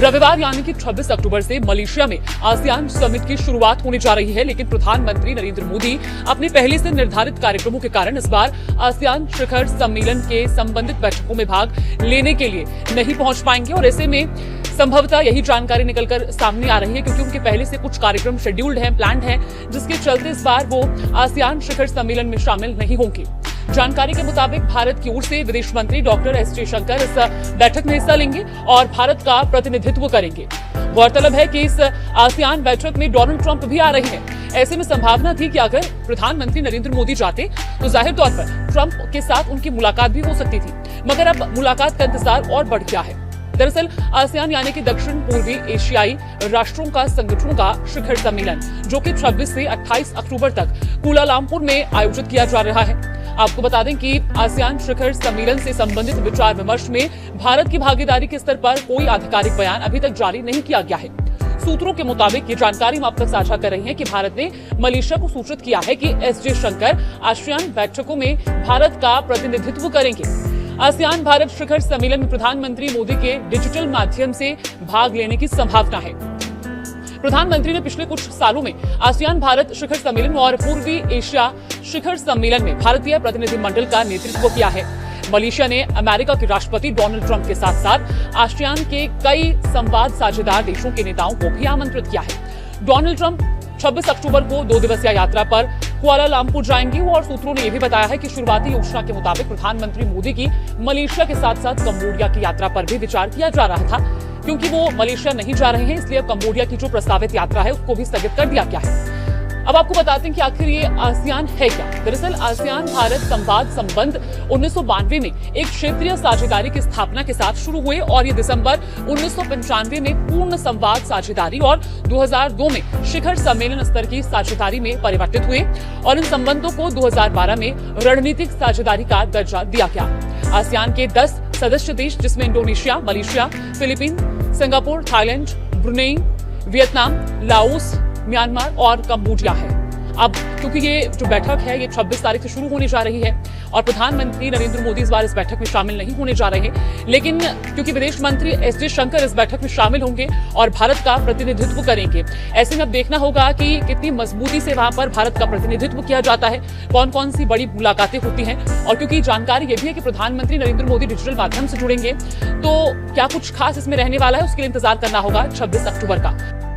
रविवार यानी कि 26 अक्टूबर से मलेशिया में आसियान समिट की शुरुआत होने जा रही है, लेकिन प्रधानमंत्री नरेंद्र मोदी अपने पहले से निर्धारित कार्यक्रमों के कारण इस बार आसियान शिखर सम्मेलन के संबंधित बैठकों में भाग लेने के लिए नहीं पहुंच पाएंगे। और ऐसे में संभवतः यही जानकारी निकलकर सामने आ रही है, क्योंकि उनके पहले से कुछ कार्यक्रम शेड्यूल्ड हैं, प्लान्ड हैं, जिसके चलते इस बार वो आसियान शिखर सम्मेलन में शामिल नहीं होंगे। जानकारी के मुताबिक भारत की ओर से विदेश मंत्री डॉक्टर एस जयशंकर इस बैठक में हिस्सा लेंगे और भारत का प्रतिनिधित्व करेंगे। गौरतलब है कि इस आसियान बैठक में डोनाल्ड ट्रंप भी आ रहे हैं। ऐसे में संभावना थी कि अगर प्रधानमंत्री नरेंद्र मोदी जाते तो जाहिर तौर पर ट्रंप के साथ उनकी मुलाकात भी हो सकती थी, मगर अब मुलाकात का इंतजार और बढ़ गया है। दरअसल आसियान यानी कि दक्षिण पूर्वी एशियाई राष्ट्रों का संगठनों का शिखर सम्मेलन, जो कि 26 से 28 अक्टूबर तक कुलालमपुर में आयोजित किया जा रहा है। आपको बता दें कि आसियान शिखर सम्मेलन से संबंधित विचार विमर्श में भारत की भागीदारी के स्तर पर कोई आधिकारिक बयान अभी तक जारी नहीं किया गया है। सूत्रों के मुताबिक ये जानकारी हम आप तक साझा कर रहे हैं कि भारत ने मलेशिया को सूचित किया है कि एस जयशंकर आसियान बैठकों में भारत का प्रतिनिधित्व करेंगे। आसियान भारत शिखर सम्मेलन में प्रधानमंत्री मोदी के डिजिटल माध्यम से भाग लेने की संभावना है। प्रधानमंत्री ने पिछले कुछ सालों में आसियान भारत शिखर सम्मेलन और पूर्वी एशिया शिखर सम्मेलन में भारतीय प्रतिनिधिमंडल का नेतृत्व किया है। मलेशिया ने अमेरिका के राष्ट्रपति डोनाल्ड ट्रंप के साथ साथ आसियान के कई संवाद साझेदार देशों के नेताओं को भी आमंत्रित किया है। डोनाल्ड ट्रंप 26 अक्टूबर को 2 दिवसीय यात्रा पर कुआलालंपुर जाएंगे और सूत्रों ने यह भी बताया है कि शुरुआती योजना के मुताबिक प्रधानमंत्री मोदी की मलेशिया के साथ साथ कंबोडिया की यात्रा पर भी विचार किया जा रहा था। क्योंकि वो मलेशिया नहीं जा रहे हैं, इसलिए अब कंबोडिया की जो प्रस्तावित यात्रा है उसको भी स्थगित कर दिया गया है। अब आपको बताते हैं कि आखिर ये आसियान है क्या। दरअसल आसियान भारत संवाद संबंध 1992 में एक क्षेत्रीय साझेदारी की स्थापना के साथ शुरू हुए और ये दिसंबर 1995 में पूर्ण संवाद साझेदारी और 2002 में शिखर सम्मेलन स्तर की साझेदारी में परिवर्तित हुए और इन संबंधों को 2012 में रणनीतिक साझेदारी का दर्जा दिया गया। आसियान के 10 सदस्य देश, जिसमें Indonesia, Malaysia, Philippine, Singapore, Thailand, Brunei, Vietnam, Laos, Myanmar और कंबोडिया है। अब क्योंकि ये जो बैठक है ये 26 तारीख से शुरू होने जा रही है और प्रधानमंत्री नरेंद्र मोदी इस बार इस बैठक में शामिल नहीं होने जा रहे हैं, लेकिन क्योंकि विदेश मंत्री एस जयशंकर इस बैठक में शामिल होंगे और भारत का प्रतिनिधित्व करेंगे, ऐसे में अब देखना होगा कि कितनी मजबूती से वहां पर भारत का प्रतिनिधित्व किया जाता है, कौन कौन सी बड़ी मुलाकातें होती हैं। और क्योंकि जानकारी ये भी है कि प्रधानमंत्री नरेंद्र मोदी डिजिटल माध्यम से जुड़ेंगे, तो क्या कुछ खास इसमें रहने वाला है, उसके लिए इंतजार करना होगा 26 अक्टूबर का।